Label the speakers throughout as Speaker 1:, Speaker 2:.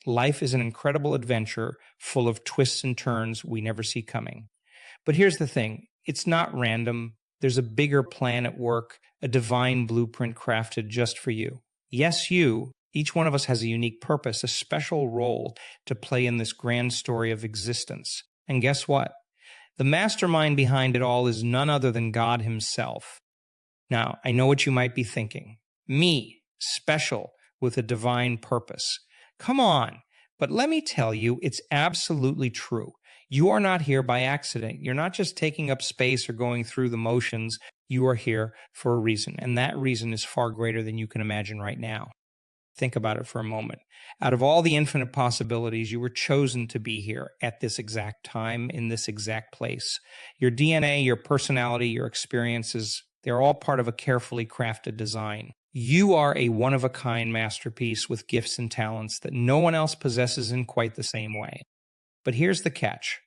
Speaker 1: Life is an incredible adventure full of twists and turns we never see coming. But here's the thing, it's not random. There's a bigger plan at work, a divine blueprint crafted just for you. Yes, you, each one of us has a unique purpose, a special role to play in this grand story of existence. And guess what? The mastermind behind it all is none other than God Himself. Now, I know what you might be thinking. Me, special, with a divine purpose. Come on. But let me tell you, it's absolutely true. You are not here by accident. You're not just taking up space or going through the motions. You are here for a reason, and that reason is far greater than you can imagine right now. Think about it for a moment. Out of all the infinite possibilities, you were chosen to be here at this exact time, in this exact place. Your DNA, your personality, your experiences, they're all part of a carefully crafted design. You are a one-of-a-kind masterpiece with gifts and talents that no one else possesses in quite the same way. But here's the catch.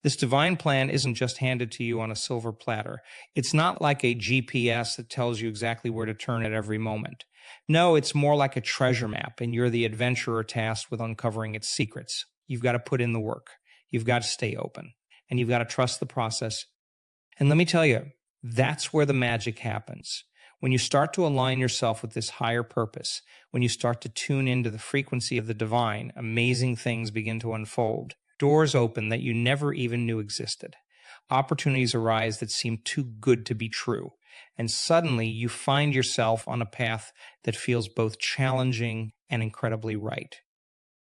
Speaker 1: This divine plan isn't just handed to you on a silver platter. It's not like a GPS that tells you exactly where to turn at every moment. No, it's more like a treasure map, and you're the adventurer tasked with uncovering its secrets. You've got to put in the work. You've got to stay open, and you've got to trust the process. And let me tell you, that's where the magic happens. When you start to align yourself with this higher purpose, when you start to tune into the frequency of the divine, amazing things begin to unfold. Doors open that you never even knew existed. Opportunities arise that seem too good to be true. And suddenly you find yourself on a path that feels both challenging and incredibly right.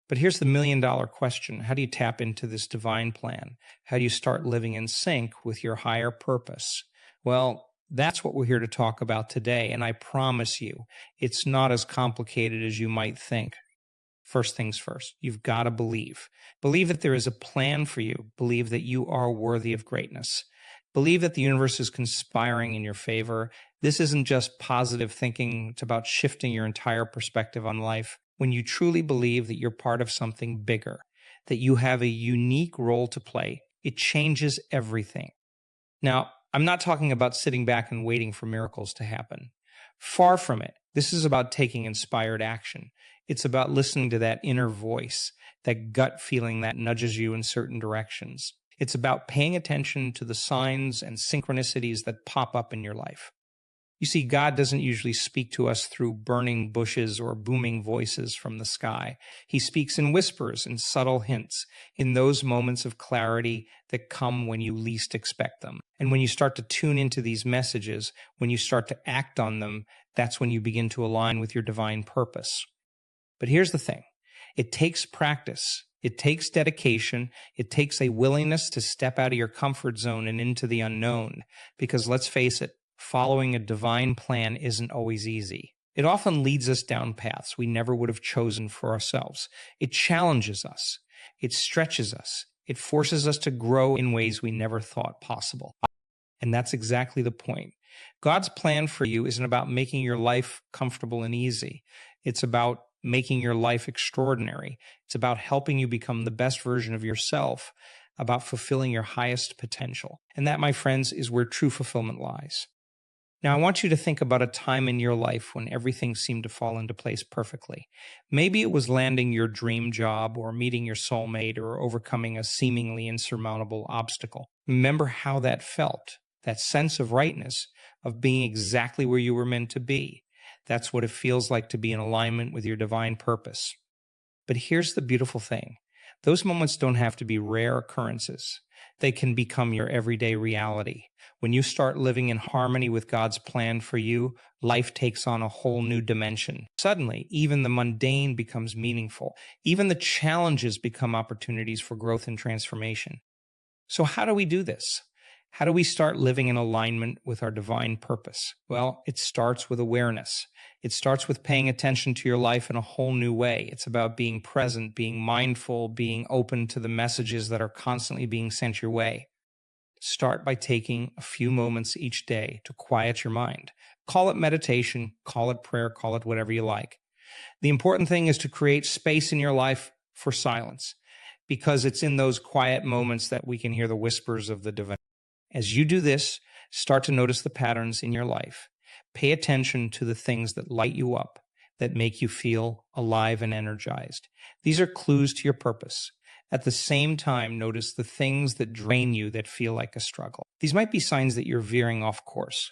Speaker 1: But here's the million-dollar question. How do you tap into this divine plan? How do you start living in sync with your higher purpose? Well, that's what we're here to talk about today, and I promise you, it's not as complicated as you might think. First things first, you've got to believe. Believe that there is a plan for you. Believe that you are worthy of greatness. Believe that the universe is conspiring in your favor. This isn't just positive thinking. It's about shifting your entire perspective on life. When you truly believe that you're part of something bigger, that you have a unique role to play, it changes everything. Now, I'm not talking about sitting back and waiting for miracles to happen. Far from it. This is about taking inspired action. It's about listening to that inner voice, that gut feeling that nudges you in certain directions. It's about paying attention to the signs and synchronicities that pop up in your life. You see, God doesn't usually speak to us through burning bushes or booming voices from the sky. He speaks in whispers and subtle hints, in those moments of clarity that come when you least expect them. And when you start to tune into these messages, when you start to act on them, that's when you begin to align with your divine purpose. But here's the thing. It takes practice. It takes dedication. It takes a willingness to step out of your comfort zone and into the unknown. Because let's face it, following a divine plan isn't always easy. It often leads us down paths we never would have chosen for ourselves. It challenges us. It stretches us. It forces us to grow in ways we never thought possible. And that's exactly the point. God's plan for you isn't about making your life comfortable and easy. It's about making your life extraordinary. It's about helping you become the best version of yourself, about fulfilling your highest potential. And that, my friends, is where true fulfillment lies. Now, I want you to think about a time in your life when everything seemed to fall into place perfectly. Maybe it was landing your dream job or meeting your soulmate or overcoming a seemingly insurmountable obstacle. Remember how that felt, that sense of rightness, of being exactly where you were meant to be. That's what it feels like to be in alignment with your divine purpose. But here's the beautiful thing. Those moments don't have to be rare occurrences. They can become your everyday reality. When you start living in harmony with God's plan for you, life takes on a whole new dimension. Suddenly, even the mundane becomes meaningful. Even the challenges become opportunities for growth and transformation. So how do we do this? How do we start living in alignment with our divine purpose? Well, it starts with awareness. It starts with paying attention to your life in a whole new way. It's about being present, being mindful, being open to the messages that are constantly being sent your way. Start by taking a few moments each day to quiet your mind. Call it meditation, call it prayer, call it whatever you like. The important thing is to create space in your life for silence, because it's in those quiet moments that we can hear the whispers of the divine. As you do this, start to notice the patterns in your life. Pay attention to the things that light you up. that make you feel alive and energized. These are clues to your purpose. At the same time, notice the things that drain you that feel like a struggle. These might be signs that you're veering off course.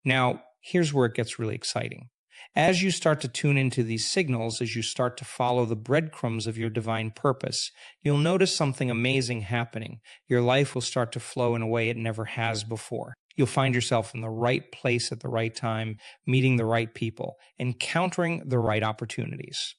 Speaker 1: Now, here's where it gets really exciting. As you start to tune into these signals, as you start to follow the breadcrumbs of your divine purpose, you'll notice something amazing happening. Your life will start to flow in a way it never has before. You'll find yourself in the right place at the right time, meeting the right people, encountering the right opportunities.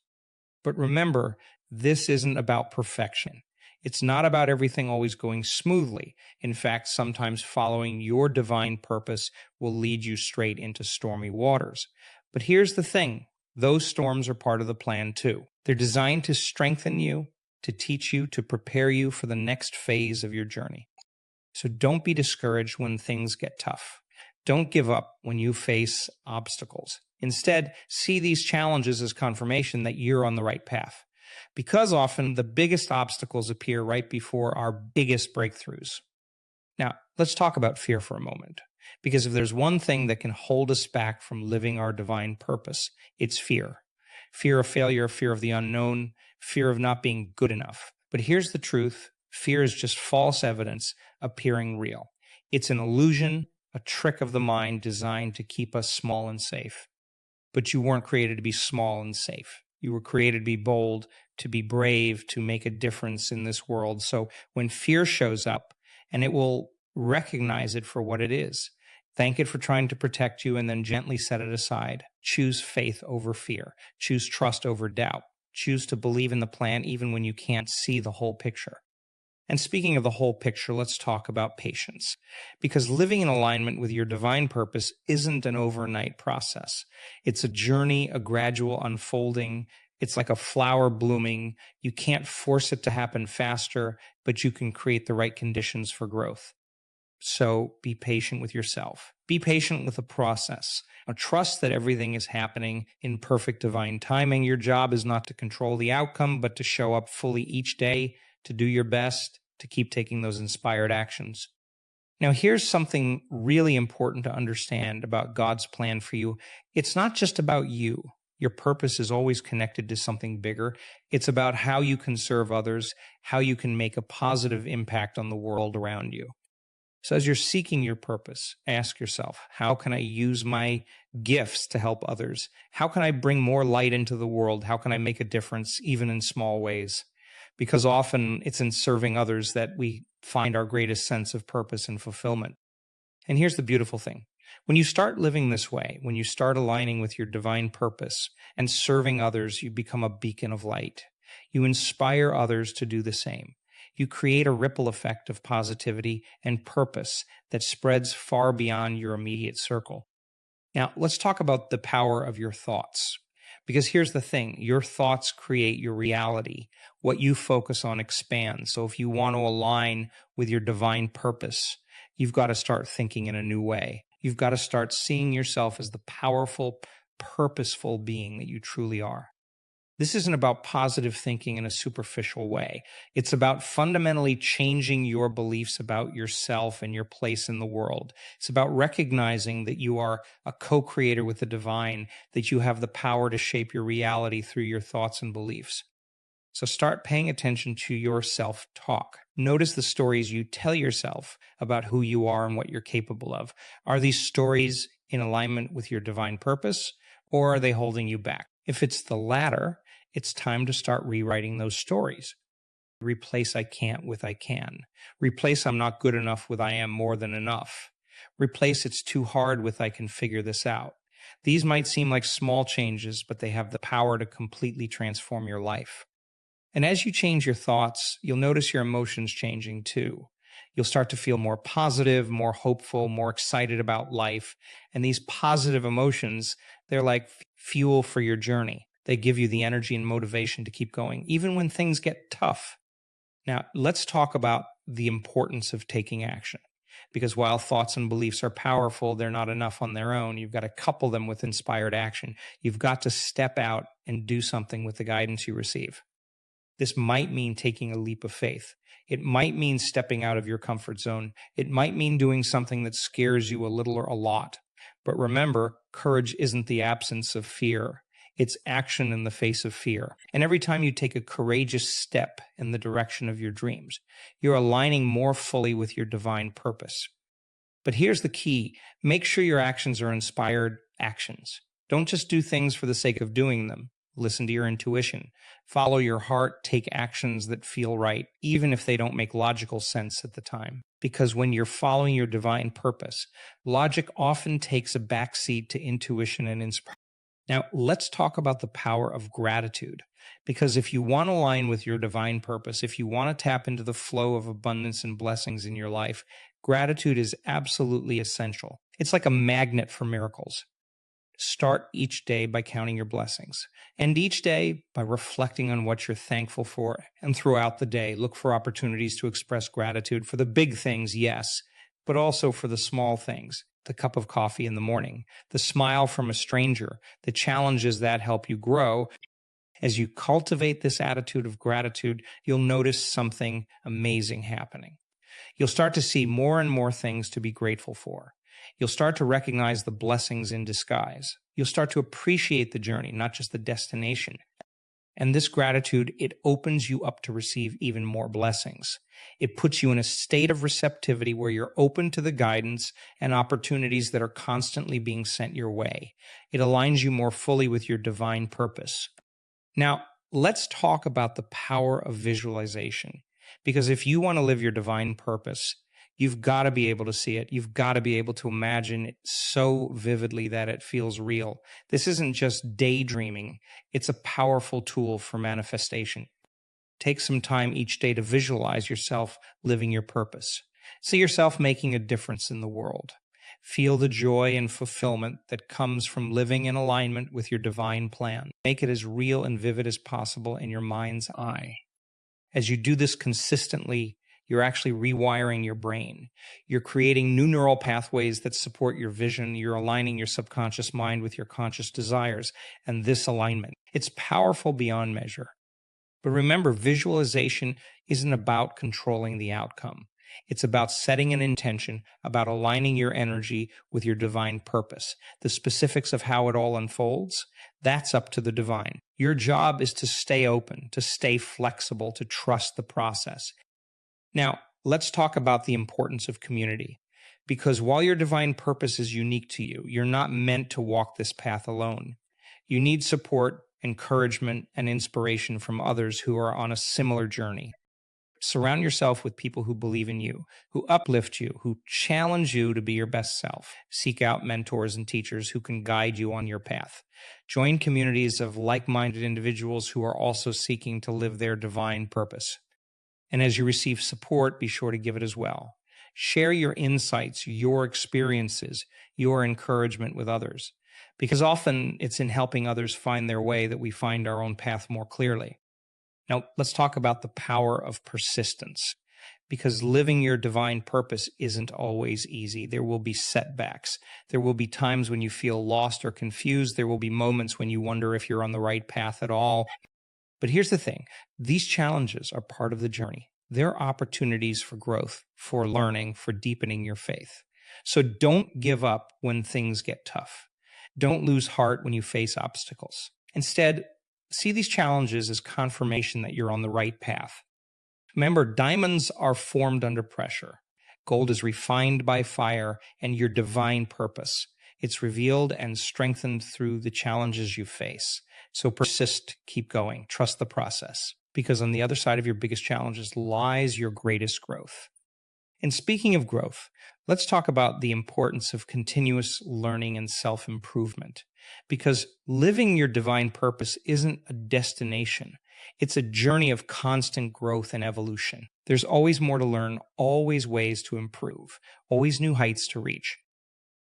Speaker 1: But remember, this isn't about perfection. It's not about everything always going smoothly. In fact, sometimes following your divine purpose will lead you straight into stormy waters. But here's the thing, those storms are part of the plan too. They're designed to strengthen you, to teach you, to prepare you for the next phase of your journey. So don't be discouraged when things get tough. Don't give up when you face obstacles. Instead, see these challenges as confirmation that you're on the right path. Because often the biggest obstacles appear right before our biggest breakthroughs. Now, let's talk about fear for a moment. Because if there's one thing that can hold us back from living our divine purpose, it's fear. Fear of failure, fear of the unknown, fear of not being good enough. But here's the truth. Fear is just false evidence appearing real. It's an illusion, a trick of the mind designed to keep us small and safe. But you weren't created to be small and safe. You were created to be bold, to be brave, to make a difference in this world. So when fear shows up, and it will recognize it for what it is, thank it for trying to protect you, and then gently set it aside. Choose faith over fear. Choose trust over doubt. Choose to believe in the plan even when you can't see the whole picture. And speaking of the whole picture, let's talk about patience. Because living in alignment with your divine purpose isn't an overnight process. It's a journey, a gradual unfolding. It's like a flower blooming. You can't force it to happen faster, but you can create the right conditions for growth. So be patient with yourself. Be patient with the process. Now, trust that everything is happening in perfect divine timing. Your job is not to control the outcome, but to show up fully each day, to do your best, to keep taking those inspired actions. Now, here's something really important to understand about God's plan for you. It's not just about you. Your purpose is always connected to something bigger. It's about how you can serve others, how you can make a positive impact on the world around you. So as you're seeking your purpose, ask yourself, how can I use my gifts to help others? How can I bring more light into the world? How can I make a difference, even in small ways? Because often it's in serving others that we find our greatest sense of purpose and fulfillment. And here's the beautiful thing. When you start living this way, when you start aligning with your divine purpose and serving others, you become a beacon of light. You inspire others to do the same. You create a ripple effect of positivity and purpose that spreads far beyond your immediate circle. Now, let's talk about the power of your thoughts. Because here's the thing, your thoughts create your reality. What you focus on expands. So if you want to align with your divine purpose, you've got to start thinking in a new way. You've got to start seeing yourself as the powerful, purposeful being that you truly are. This isn't about positive thinking in a superficial way. It's about fundamentally changing your beliefs about yourself and your place in the world. It's about recognizing that you are a co-creator with the divine, that you have the power to shape your reality through your thoughts and beliefs. So start paying attention to your self-talk. Notice the stories you tell yourself about who you are and what you're capable of. Are these stories in alignment with your divine purpose, or are they holding you back? If it's the latter, it's time to start rewriting those stories. Replace I can't with I can. Replace I'm not good enough with I am more than enough. Replace it's too hard with I can figure this out. These might seem like small changes, but they have the power to completely transform your life. And as you change your thoughts, you'll notice your emotions changing too. You'll start to feel more positive, more hopeful, more excited about life. And these positive emotions, they're like fuel for your journey. They give you the energy and motivation to keep going, even when things get tough. Now, let's talk about the importance of taking action. Because while thoughts and beliefs are powerful, they're not enough on their own. You've got to couple them with inspired action. You've got to step out and do something with the guidance you receive. This might mean taking a leap of faith. It might mean stepping out of your comfort zone. It might mean doing something that scares you a little or a lot. But remember, courage isn't the absence of fear. It's action in the face of fear. And every time you take a courageous step in the direction of your dreams, you're aligning more fully with your divine purpose. But here's the key. Make sure your actions are inspired actions. Don't just do things for the sake of doing them. Listen to your intuition. Follow your heart. Take actions that feel right, even if they don't make logical sense at the time. Because when you're following your divine purpose, logic often takes a backseat to intuition and inspiration. Now, let's talk about the power of gratitude. Because if you want to align with your divine purpose, if you want to tap into the flow of abundance and blessings in your life, gratitude is absolutely essential. It's like a magnet for miracles. Start each day by counting your blessings. End each day by reflecting on what you're thankful for. And throughout the day, look for opportunities to express gratitude for the big things, yes, but also for the small things. The cup of coffee in the morning, the smile from a stranger, the challenges that help you grow. As you cultivate this attitude of gratitude, you'll notice something amazing happening. You'll start to see more and more things to be grateful for. You'll start to recognize the blessings in disguise. You'll start to appreciate the journey, not just the destination. And this gratitude, it opens you up to receive even more blessings. It puts you in a state of receptivity where you're open to the guidance and opportunities that are constantly being sent your way. It aligns you more fully with your divine purpose. Now, let's talk about the power of visualization. Because if you want to live your divine purpose, you've got to be able to see it. You've got to be able to imagine it so vividly that it feels real. This isn't just daydreaming. It's a powerful tool for manifestation. Take some time each day to visualize yourself living your purpose. See yourself making a difference in the world. Feel the joy and fulfillment that comes from living in alignment with your divine plan. Make it as real and vivid as possible in your mind's eye. As you do this consistently, you're actually rewiring your brain. You're creating new neural pathways that support your vision. You're aligning your subconscious mind with your conscious desires. And this alignment, it's powerful beyond measure. But remember, visualization isn't about controlling the outcome. It's about setting an intention, about aligning your energy with your divine purpose. The specifics of how it all unfolds, that's up to the divine. Your job is to stay open, to stay flexible, to trust the process. Now, let's talk about the importance of community. Because while your divine purpose is unique to you, you're not meant to walk this path alone. You need support, encouragement, and inspiration from others who are on a similar journey. Surround yourself with people who believe in you, who uplift you, who challenge you to be your best self. Seek out mentors and teachers who can guide you on your path. Join communities of like-minded individuals who are also seeking to live their divine purpose. And as you receive support, be sure to give it as well. Share your insights, your experiences, your encouragement with others. Because often it's in helping others find their way that we find our own path more clearly. Now, let's talk about the power of persistence. Because living your divine purpose isn't always easy. There will be setbacks. There will be times when you feel lost or confused. There will be moments when you wonder if you're on the right path at all. But here's the thing. These challenges are part of the journey. They're opportunities for growth, for learning, for deepening your faith. So don't give up when things get tough. Don't lose heart when you face obstacles. Instead, see these challenges as confirmation that you're on the right path. Remember, diamonds are formed under pressure. Gold is refined by fire, and your divine purpose. It's revealed and strengthened through the challenges you face. So persist, keep going, trust the process, because on the other side of your biggest challenges lies your greatest growth. And speaking of growth, let's talk about the importance of continuous learning and self-improvement. Because living your divine purpose isn't a destination. It's a journey of constant growth and evolution. There's always more to learn, always ways to improve, always new heights to reach.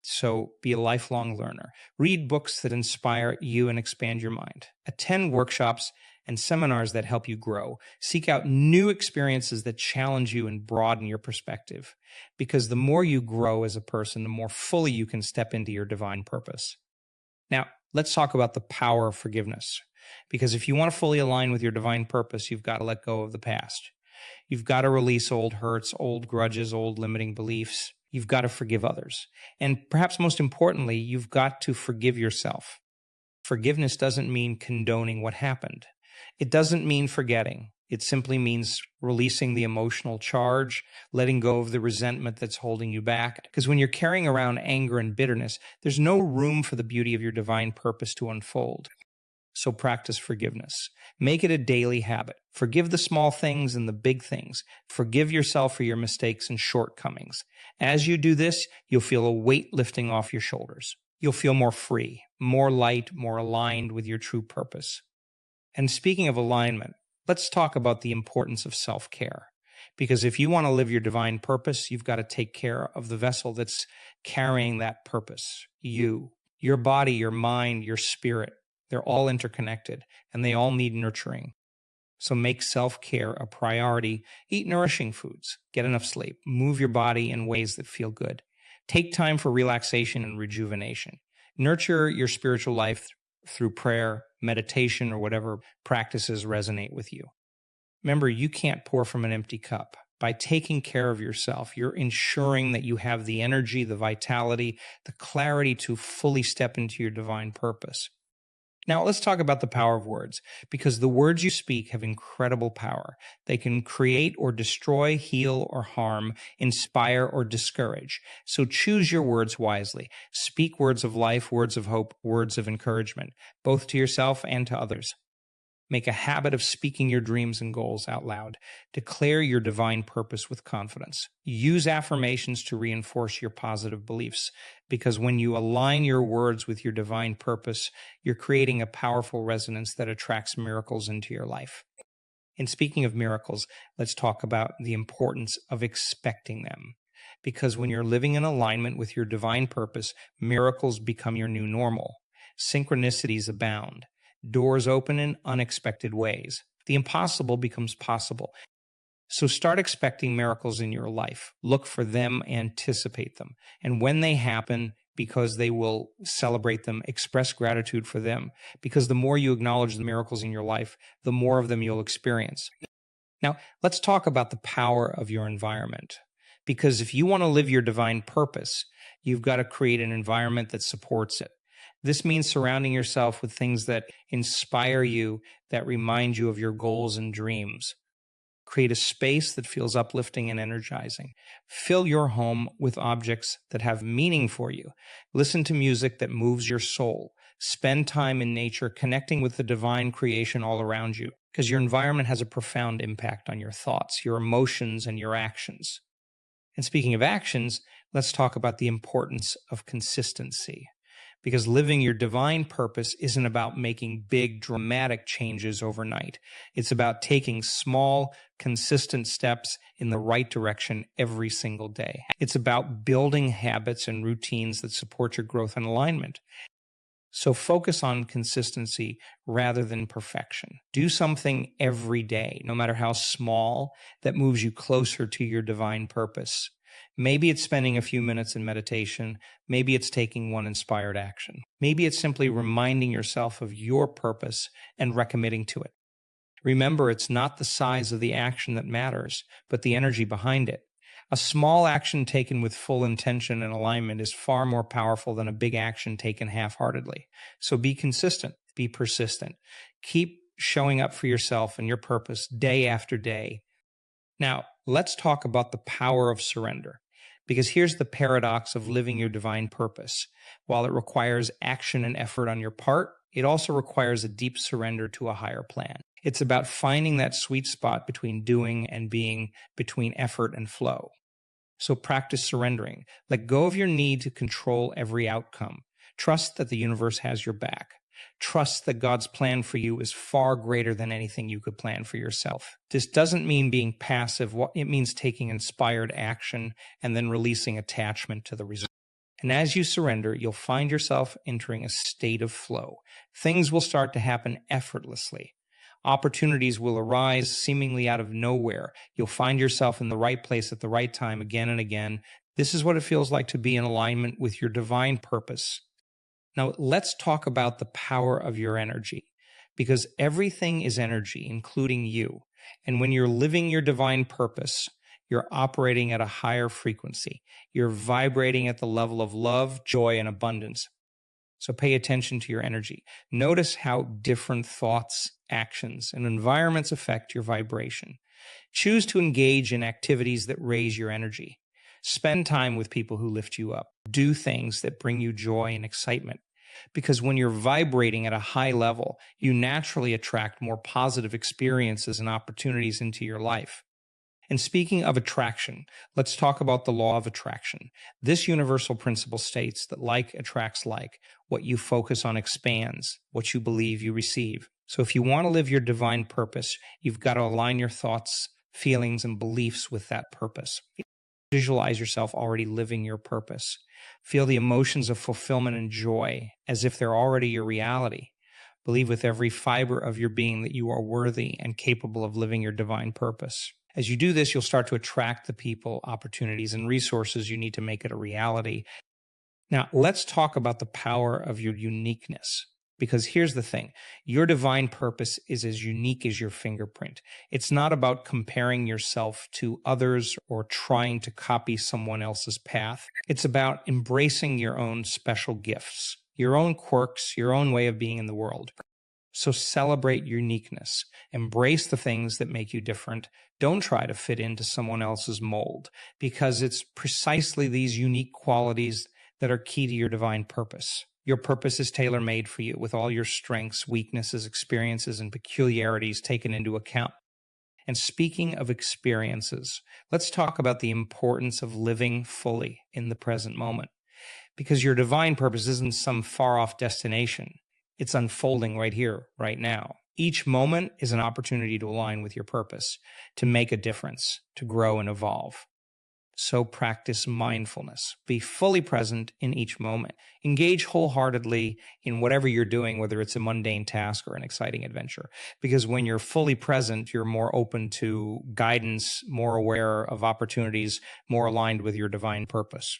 Speaker 1: So be a lifelong learner. Read books that inspire you and expand your mind. Attend workshops and seminars that help you grow. Seek out new experiences that challenge you and broaden your perspective. Because the more you grow as a person, the more fully you can step into your divine purpose. Now, let's talk about the power of forgiveness. Because if you want to fully align with your divine purpose, you've got to let go of the past. You've got to release old hurts, old grudges, old limiting beliefs. You've got to forgive others. And perhaps most importantly, you've got to forgive yourself. Forgiveness doesn't mean condoning what happened. It doesn't mean forgetting. It simply means releasing the emotional charge, letting go of the resentment that's holding you back. Because when you're carrying around anger and bitterness, there's no room for the beauty of your divine purpose to unfold. So practice forgiveness. Make it a daily habit. Forgive the small things and the big things. Forgive yourself for your mistakes and shortcomings. As you do this, you'll feel a weight lifting off your shoulders. You'll feel more free, more light, more aligned with your true purpose. And speaking of alignment, let's talk about the importance of self-care. Because if you want to live your divine purpose, you've got to take care of the vessel that's carrying that purpose. You, your body, your mind, your spirit. They're all interconnected, and they all need nurturing. So make self-care a priority. Eat nourishing foods. Get enough sleep. Move your body in ways that feel good. Take time for relaxation and rejuvenation. Nurture your spiritual life through prayer, meditation, or whatever practices resonate with you. Remember, you can't pour from an empty cup. By taking care of yourself, you're ensuring that you have the energy, the vitality, the clarity to fully step into your divine purpose. Now, let's talk about the power of words, because the words you speak have incredible power. They can create or destroy, heal or harm, inspire or discourage. So choose your words wisely. Speak words of life, words of hope, words of encouragement, both to yourself and to others. Make a habit of speaking your dreams and goals out loud. Declare your divine purpose with confidence. Use affirmations to reinforce your positive beliefs, because when you align your words with your divine purpose, you're creating a powerful resonance that attracts miracles into your life. And speaking of miracles, let's talk about the importance of expecting them. Because when you're living in alignment with your divine purpose, miracles become your new normal. Synchronicities abound. Doors open in unexpected ways. The impossible becomes possible. So start expecting miracles in your life. Look for them, anticipate them. And when they happen, because they will celebrate them, express gratitude for them. Because the more you acknowledge the miracles in your life, the more of them you'll experience. Now, let's talk about the power of your environment. Because if you want to live your divine purpose, you've got to create an environment that supports it. This means surrounding yourself with things that inspire you, that remind you of your goals and dreams. Create a space that feels uplifting and energizing. Fill your home with objects that have meaning for you. Listen to music that moves your soul. Spend time in nature, connecting with the divine creation all around you, because your environment has a profound impact on your thoughts, your emotions, and your actions. And speaking of actions, let's talk about the importance of consistency. Because living your divine purpose isn't about making big, dramatic changes overnight. It's about taking small, consistent steps in the right direction every single day. It's about building habits and routines that support your growth and alignment. So focus on consistency rather than perfection. Do something every day, no matter how small, that moves you closer to your divine purpose. Maybe it's spending a few minutes in meditation. Maybe it's taking one inspired action. Maybe it's simply reminding yourself of your purpose and recommitting to it. Remember, it's not the size of the action that matters, but the energy behind it. A small action taken with full intention and alignment is far more powerful than a big action taken half-heartedly. So be consistent, be persistent. Keep showing up for yourself and your purpose day after day. Now, let's talk about the power of surrender. Because here's the paradox of living your divine purpose. While it requires action and effort on your part, it also requires a deep surrender to a higher plan. It's about finding that sweet spot between doing and being, between effort and flow. So practice surrendering. Let go of your need to control every outcome. Trust that the universe has your back. Trust that God's plan for you is far greater than anything you could plan for yourself. This doesn't mean being passive. It means taking inspired action and then releasing attachment to the result. And as you surrender, you'll find yourself entering a state of flow. Things will start to happen effortlessly. Opportunities will arise seemingly out of nowhere. You'll find yourself in the right place at the right time again and again. This is what it feels like to be in alignment with your divine purpose. Now, let's talk about the power of your energy, because everything is energy, including you. And when you're living your divine purpose, you're operating at a higher frequency. You're vibrating at the level of love, joy, and abundance. So pay attention to your energy. Notice how different thoughts, actions, and environments affect your vibration. Choose to engage in activities that raise your energy. Spend time with people who lift you up. Do things that bring you joy and excitement. Because when you're vibrating at a high level, you naturally attract more positive experiences and opportunities into your life. And speaking of attraction, let's talk about the law of attraction. This universal principle states that like attracts like. What you focus on expands. What you believe, you receive. So if you want to live your divine purpose, you've got to align your thoughts, feelings, and beliefs with that purpose. Visualize yourself already living your purpose. Feel the emotions of fulfillment and joy as if they're already your reality. Believe with every fiber of your being that you are worthy and capable of living your divine purpose. As you do this, you'll start to attract the people, opportunities, and resources you need to make it a reality. Now, let's talk about the power of your uniqueness. Because here's the thing, your divine purpose is as unique as your fingerprint. It's not about comparing yourself to others or trying to copy someone else's path. It's about embracing your own special gifts, your own quirks, your own way of being in the world. So celebrate uniqueness. Embrace the things that make you different. Don't try to fit into someone else's mold, because it's precisely these unique qualities that are key to your divine purpose. Your purpose is tailor-made for you, with all your strengths, weaknesses, experiences, and peculiarities taken into account. And speaking of experiences, let's talk about the importance of living fully in the present moment. Because your divine purpose isn't some far-off destination. It's unfolding right here, right now. Each moment is an opportunity to align with your purpose, to make a difference, to grow and evolve. So practice mindfulness. Be fully present in each moment. Engage wholeheartedly in whatever you're doing, whether it's a mundane task or an exciting adventure. Because when you're fully present, you're more open to guidance, more aware of opportunities, more aligned with your divine purpose.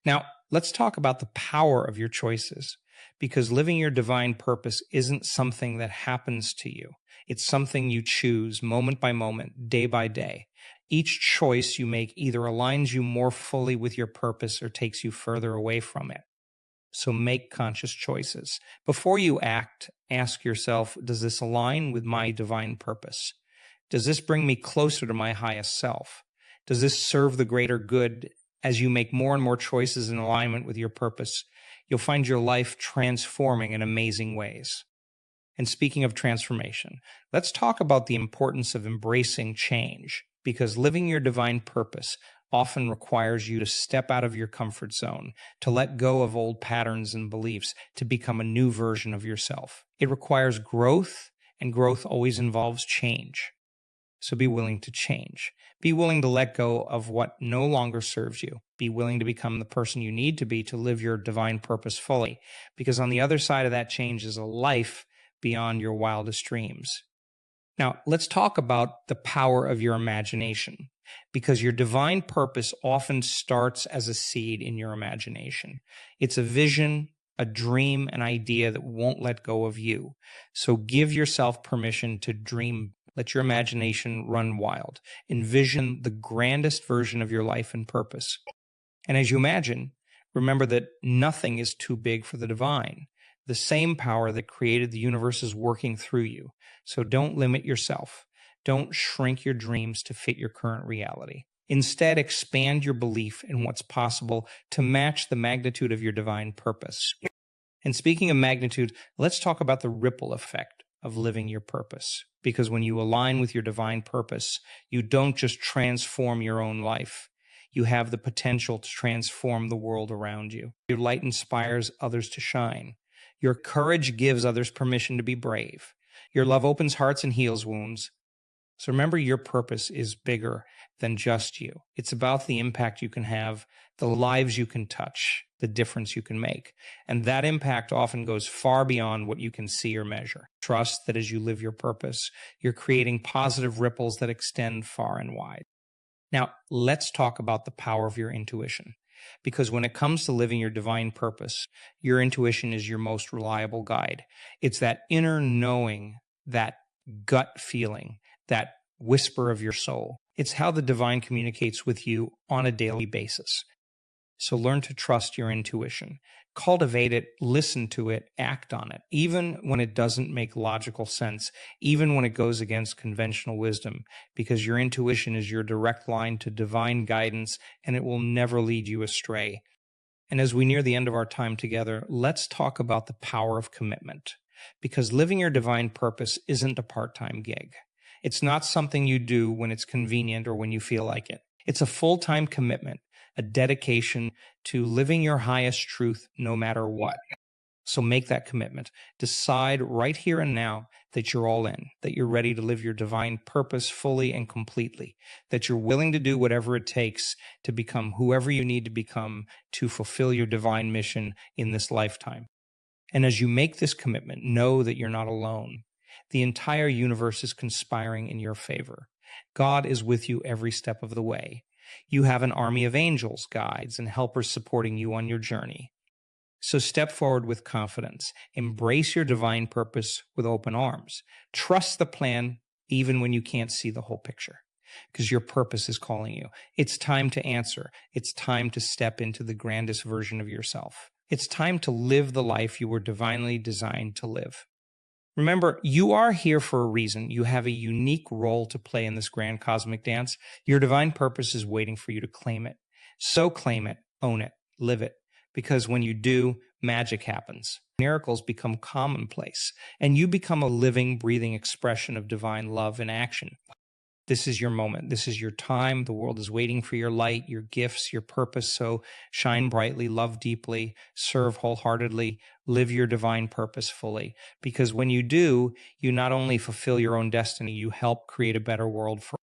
Speaker 1: Now, let's talk about the power of your choices. Because living your divine purpose isn't something that happens to you. It's something you choose moment by moment, day by day. Each choice you make either aligns you more fully with your purpose or takes you further away from it. So make conscious choices. Before you act, ask yourself, does this align with my divine purpose? Does this bring me closer to my highest self? Does this serve the greater good? As you make more and more choices in alignment with your purpose, you'll find your life transforming in amazing ways. And speaking of transformation, let's talk about the importance of embracing change, because living your divine purpose often requires you to step out of your comfort zone, to let go of old patterns and beliefs, to become a new version of yourself. It requires growth, and growth always involves change. So be willing to change. Be willing to let go of what no longer serves you. Be willing to become the person you need to be to live your divine purpose fully, because on the other side of that change is a life beyond your wildest dreams. Now, let's talk about the power of your imagination, because your divine purpose often starts as a seed in your imagination. It's a vision, a dream, an idea that won't let go of you. So give yourself permission to dream. Let your imagination run wild. Envision the grandest version of your life and purpose. And as you imagine, remember that nothing is too big for the divine. The same power that created the universe is working through you. So don't limit yourself. Don't shrink your dreams to fit your current reality. Instead, expand your belief in what's possible to match the magnitude of your divine purpose. And speaking of magnitude, let's talk about the ripple effect of living your purpose. Because when you align with your divine purpose, you don't just transform your own life. You have the potential to transform the world around you. Your light inspires others to shine. Your courage gives others permission to be brave. Your love opens hearts and heals wounds. So remember, your purpose is bigger than just you. It's about the impact you can have, the lives you can touch, the difference you can make. And that impact often goes far beyond what you can see or measure. Trust that as you live your purpose, you're creating positive ripples that extend far and wide. Now, let's talk about the power of your intuition. Because when it comes to living your divine purpose, your intuition is your most reliable guide. It's that inner knowing, that gut feeling, that whisper of your soul. It's how the divine communicates with you on a daily basis. So learn to trust your intuition. Cultivate it, listen to it, act on it, even when it doesn't make logical sense, even when it goes against conventional wisdom, because your intuition is your direct line to divine guidance and it will never lead you astray. And as we near the end of our time together, let's talk about the power of commitment, because living your divine purpose isn't a part-time gig. It's not something you do when it's convenient or when you feel like it. It's a full-time commitment, a dedication to living your highest truth no matter what. So make that commitment. Decide right here and now that you're all in, that you're ready to live your divine purpose fully and completely, that you're willing to do whatever it takes to become whoever you need to become to fulfill your divine mission in this lifetime. And as you make this commitment, know that you're not alone. The entire universe is conspiring in your favor. God is with you every step of the way. You have an army of angels, guides, and helpers supporting you on your journey. So step forward with confidence. Embrace your divine purpose with open arms. Trust the plan even when you can't see the whole picture, because your purpose is calling you. It's time to answer. It's time to step into the grandest version of yourself. It's time to live the life you were divinely designed to live. Remember, you are here for a reason. You have a unique role to play in this grand cosmic dance. Your divine purpose is waiting for you to claim it. So claim it, own it, live it. Because when you do, magic happens. Miracles become commonplace, and you become a living, breathing expression of divine love in action. This is your moment. This is your time. The world is waiting for your light, your gifts, your purpose. So shine brightly, love deeply, serve wholeheartedly, live your divine purpose fully. Because when you do, you not only fulfill your own destiny, you help create a better world for all.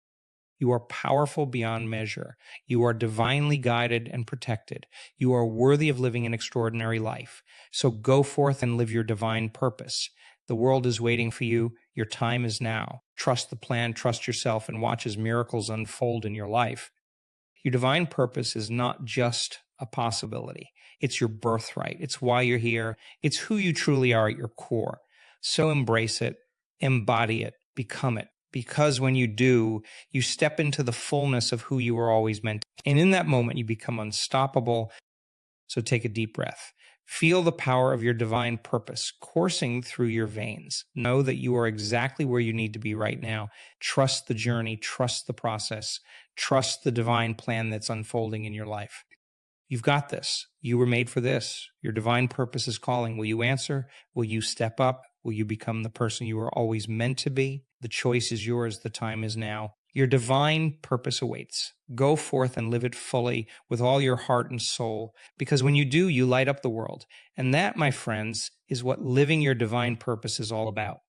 Speaker 1: You are powerful beyond measure. You are divinely guided and protected. You are worthy of living an extraordinary life. So go forth and live your divine purpose. The world is waiting for you. Your time is now. Trust the plan, trust yourself, and watch as miracles unfold in your life. Your divine purpose is not just a possibility. It's your birthright. It's why you're here. It's who you truly are at your core. So embrace it, embody it, become it. Because when you do, you step into the fullness of who you were always meant. And in that moment, you become unstoppable. So take a deep breath. Feel the power of your divine purpose coursing through your veins. Know that you are exactly where you need to be right now. Trust the journey, trust the process, trust the divine plan that's unfolding in your life. You've got this. You were made for this. Your divine purpose is calling. Will you answer? Will you step up? Will you become the person you were always meant to be? The choice is yours. The time is now. Your divine purpose awaits. Go forth and live it fully with all your heart and soul, because when you do, you light up the world. And that, my friends, is what living your divine purpose is all about.